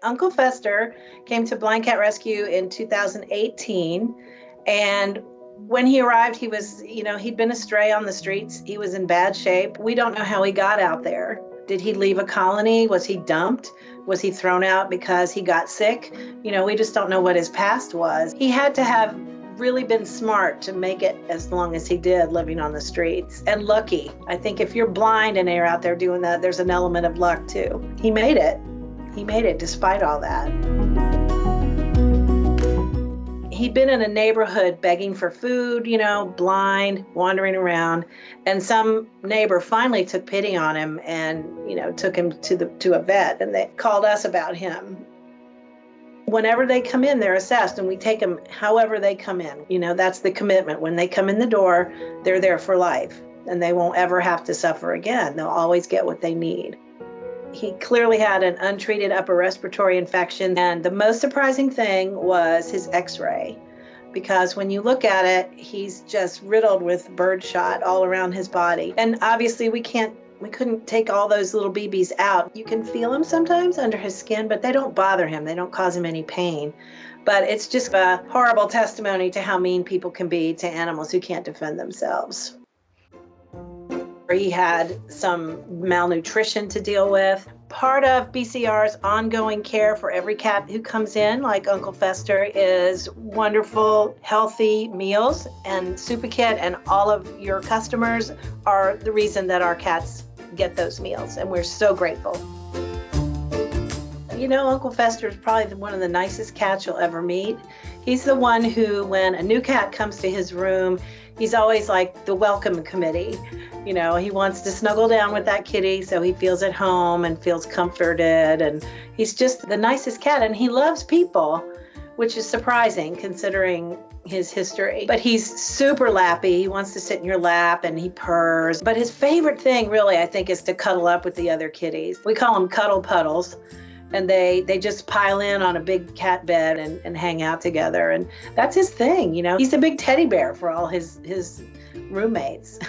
Uncle Fester came to Blind Cat Rescue in 2018. And when he arrived, he was, he'd been astray on the streets. He was in bad shape. We don't know how he got out there. Did he leave a colony? Was he dumped? Was he thrown out because he got sick? We just don't know what his past was. He had to have really been smart to make it as long as he did living on the streets, and lucky. I think if you're blind and you're out there doing that, there's an element of luck too. He made it. He made it despite all that. He'd been in a neighborhood begging for food, blind, wandering around, and some neighbor finally took pity on him and, took him to a vet, and they called us about him. Whenever they come in, they're assessed, and we take them however they come in. That's the commitment. When they come in the door, they're there for life, and they won't ever have to suffer again. They'll always get what they need. He clearly had an untreated upper respiratory infection, and the most surprising thing was his x-ray, because when you look at it, he's just riddled with birdshot all around his body. And obviously we couldn't take all those little BBs out. You can feel them sometimes under his skin, but they don't bother him. They don't cause him any pain. But it's just a horrible testimony to how mean people can be to animals who can't defend themselves. He had some malnutrition to deal with. Part of BCR's ongoing care for every cat who comes in, like Uncle Fester, is wonderful, healthy meals. And Supakit and all of your customers are the reason that our cats get those meals, and we're so grateful. Uncle Fester is probably one of the nicest cats you'll ever meet. He's the one who, when a new cat comes to his room, he's always like the welcome committee. He wants to snuggle down with that kitty so he feels at home and feels comforted. And he's just the nicest cat, and he loves people, which is surprising considering his history. But he's super lappy. He wants to sit in your lap and he purrs. But his favorite thing really, I think, is to cuddle up with the other kitties. We call them cuddle puddles. And they just pile in on a big cat bed and hang out together. And that's his thing, He's a big teddy bear for all his roommates.